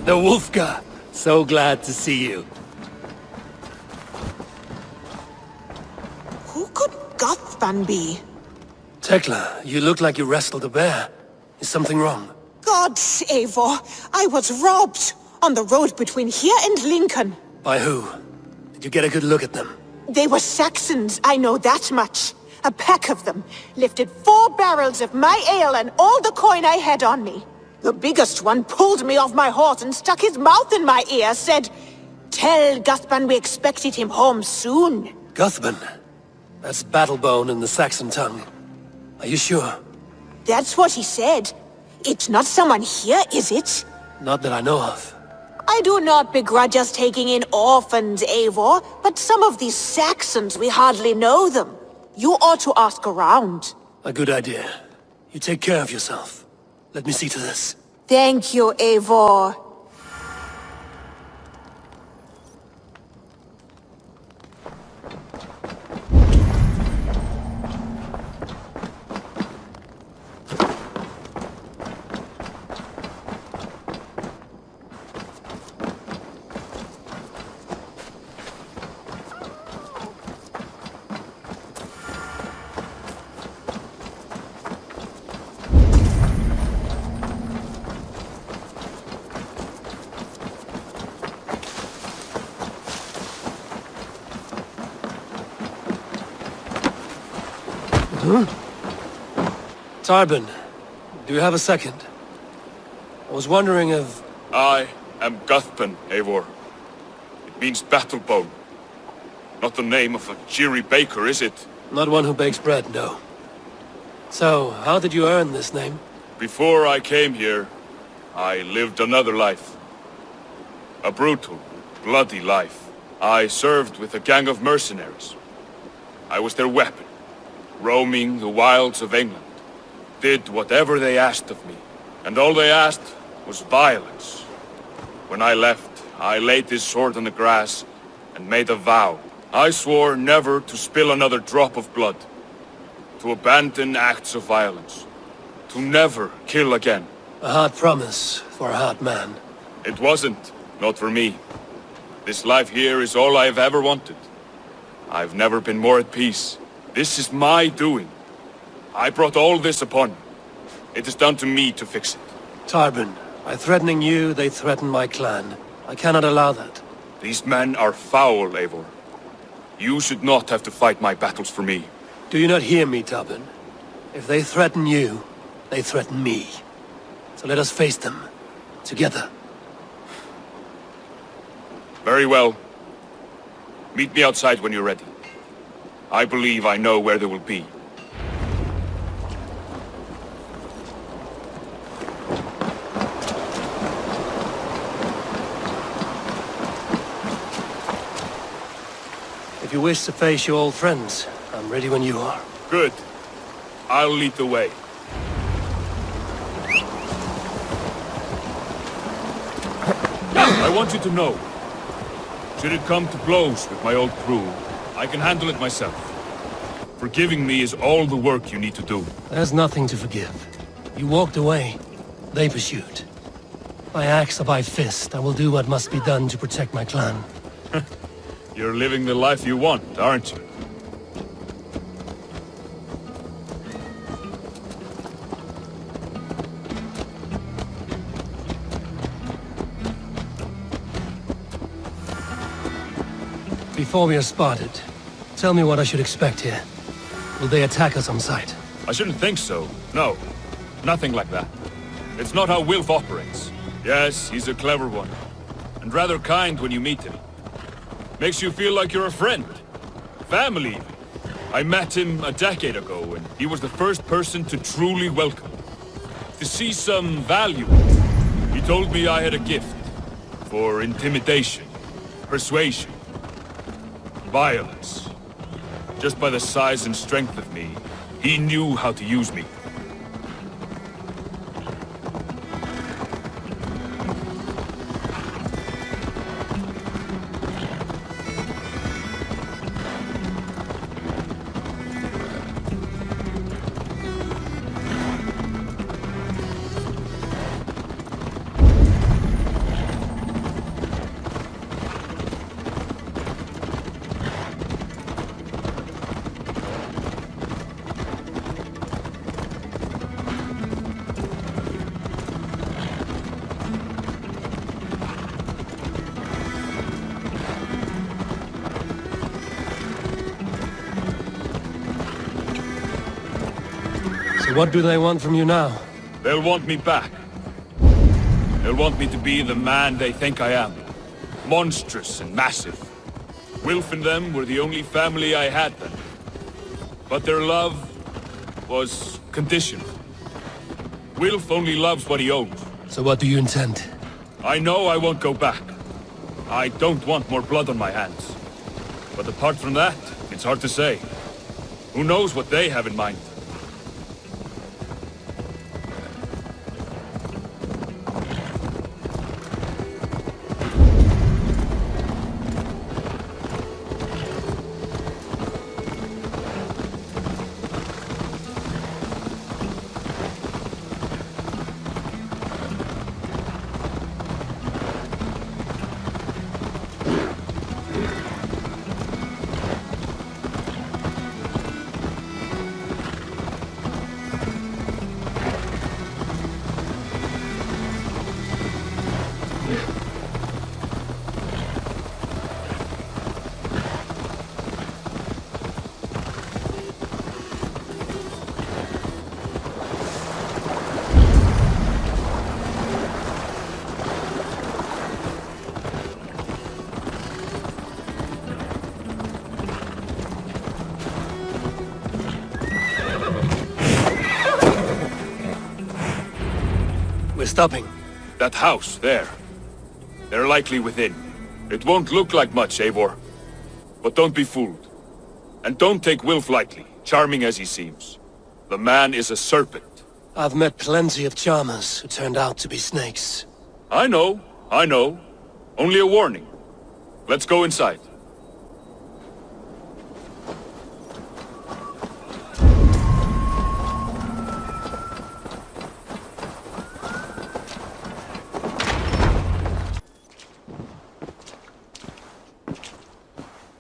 The Wolfgar. So glad to see you. Who could Gothban be? Tekla, you look like you wrestled a bear. Is something wrong? Gods, Eivor, I was robbed on the road between here and Lincoln. By who? Did you get a good look at them? They were Saxons, I know that much. A pack of them lifted 4 barrels of my ale and all the coin I had on me. The biggest one pulled me off my horse and stuck his mouth in my ear, said, "Tell Guthban we expected him home soon." Guthban? That's Battlebone in the Saxon tongue. Are you sure? That's what he said. It's not someone here, is it? Not that I know of. I do not begrudge us taking in orphans, Eivor, but some of these Saxons, we hardly know them. You ought to ask around. A good idea. You take care of yourself. Let me see to this. Thank you, Eivor. Tarbin, do you have a second? I was wondering if... I am Guthban, Eivor. It means battlebone. Not the name of a cheery baker, is it? Not one who bakes bread, no. So, how did you earn this name? Before I came here, I lived another life. A brutal, bloody life. I served with a gang of mercenaries. I was their weapon, roaming the wilds of England. Did whatever they asked of me, and all they asked was violence. When I left, I laid this sword on the grass and made a vow. I swore never to spill another drop of blood, to abandon acts of violence, to never kill again. A hard promise for a hard man. It wasn't, not for me. This life here is all I've ever wanted. I've never been more at peace. This is my doing. I brought all this upon me. It is down to me to fix it. Tarbin, by threatening you, they threaten my clan. I cannot allow that. These men are foul, Eivor. You should not have to fight my battles for me. Do you not hear me, Tarbin? If they threaten you, they threaten me. So let us face them. Together. Very well. Meet me outside when you're ready. I believe I know where they will be. If you wish to face your old friends, I'm ready when you are. Good. I'll lead the way. I want you to know, should it come to blows with my old crew, I can handle it myself. Forgiving me is all the work you need to do. There's nothing to forgive. You walked away. They pursued. By axe or by fist, I will do what must be done to protect my clan. You're living the life you want, aren't you? Before we are spotted, tell me what I should expect here. Will they attack us on sight? I shouldn't think so. No. Nothing like that. It's not how Wilf operates. Yes, he's a clever one. And rather kind when you meet him. Makes you feel like you're a friend. Family. I met him a decade ago, and he was the first person to truly welcome me. To see some value in it. He told me I had a gift. For intimidation. Persuasion. Violence. Just by the size and strength of me, he knew how to use me. So what do they want from you now? They'll want me back. They'll want me to be the man they think I am. Monstrous and massive. Wilf and them were the only family I had then. But their love was conditional. Wilf only loves what he owns. So what do you intend? I know I won't go back. I don't want more blood on my hands. But apart from that, it's hard to say. Who knows what they have in mind? We're stopping. That house, there. They're likely within. It won't look like much, Eivor. But don't be fooled. And don't take Wilf lightly, charming as he seems. The man is a serpent. I've met plenty of charmers who turned out to be snakes. I know. Only a warning. Let's go inside.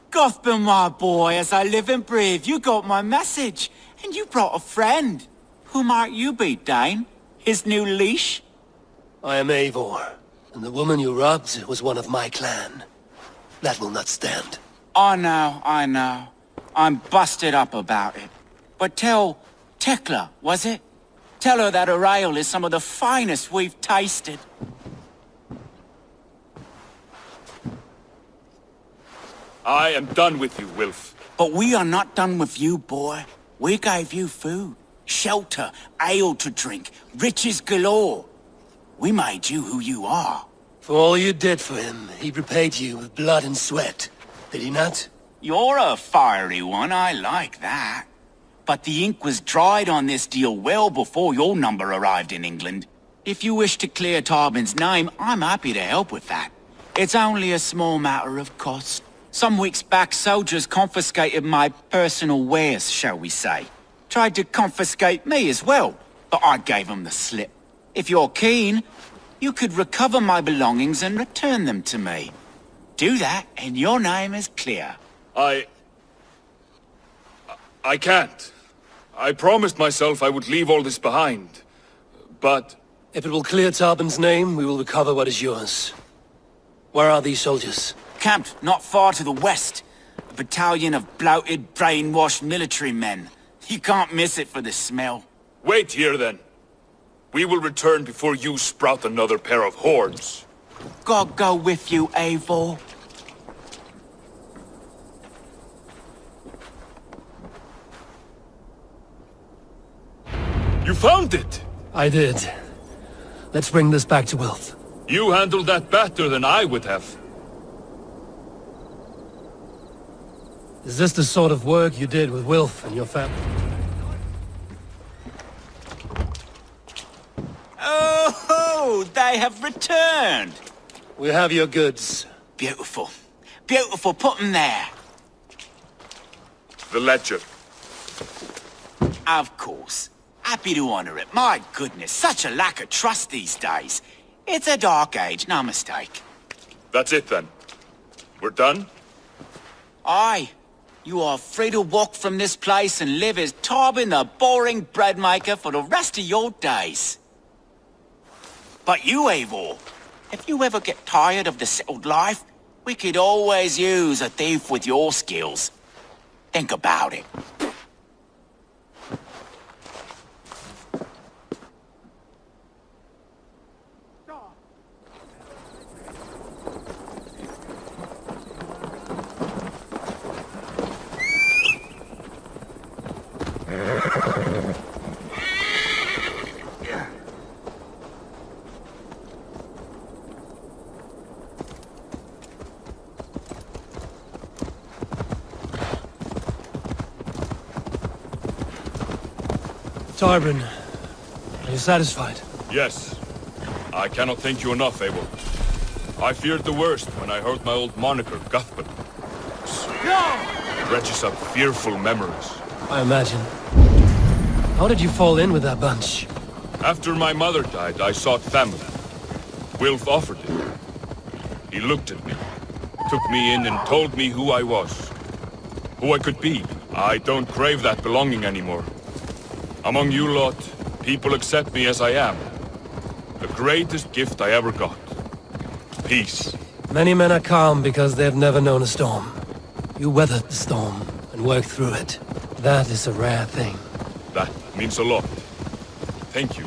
Gothbin, my boy, as I live and breathe, you got my message. And you brought a friend. Who might you be, Dane? His new leash? I am Eivor, and the woman you robbed was one of my clan. That will not stand. I know. I'm busted up about it. But tell Tekla, was it? Tell her that her ale is some of the finest we've tasted. I am done with you, Wilf. But we are not done with you, boy. We gave you food, shelter, ale to drink, riches galore. We made you who you are. For all you did for him, he repaid you with blood and sweat. Did he not? You're a fiery one, I like that. But the ink was dried on this deal well before your number arrived in England. If you wish to clear Tarbin's name, I'm happy to help with that. It's only a small matter of cost. Some weeks back, soldiers confiscated my personal wares, shall we say. Tried to confiscate me as well, but I gave them the slip. If you're keen, you could recover my belongings and return them to me. Do that, and your name is clear. I can't. I promised myself I would leave all this behind. But... If it will clear Tarbin's name, we will recover what is yours. Where are these soldiers? Camped not far to the west. A battalion of bloated, brainwashed military men. You can't miss it for the smell. Wait here, then. We will return before you sprout another pair of horns. God go with you, Eivor. You found it! I did. Let's bring this back to Wilf. You handled that better than I would have. Is this the sort of work you did with Wilf and your family? Oh, they have returned! We have your goods. Beautiful. Beautiful, put them there. The ledger. Of course. Happy to honor it. My goodness, such a lack of trust these days. It's a dark age, no mistake. That's it, then. We're done? Aye. You are free to walk from this place and live as Tarbin the boring bread maker for the rest of your days. But you, Eivor, if you ever get tired of the settled life, we could always use a thief with your skills. Think about it. Tarbin, are you satisfied? Yes. I cannot thank you enough, Eivor. I feared the worst when I heard my old moniker, Guthbert. It dredges up fearful memories. I imagine. How did you fall in with that bunch? After my mother died, I sought family. Wilf offered it. He looked at me, took me in and told me who I was. Who I could be. I don't crave that belonging anymore. Among you lot, people accept me as I am. The greatest gift I ever got. Peace. Many men are calm because they've never known a storm. You weathered the storm and worked through it. That is a rare thing. That means a lot. Thank you.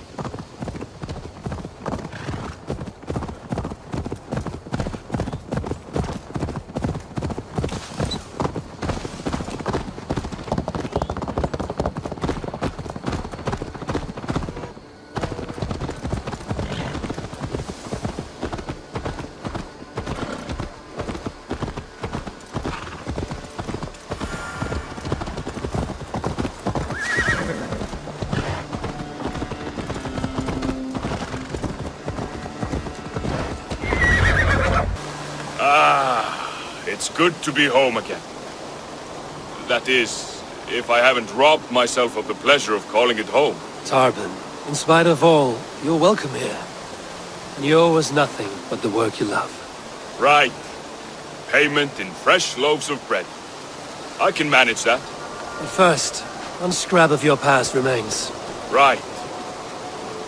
It's good to be home again. That is, if I haven't robbed myself of the pleasure of calling it home. Tarbin, in spite of all, you're welcome here. And you owe us nothing but the work you love. Right. Payment in fresh loaves of bread. I can manage that. But first, one scrap of your past remains. Right.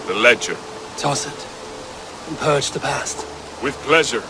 The ledger. Toss it, and purge the past. With pleasure.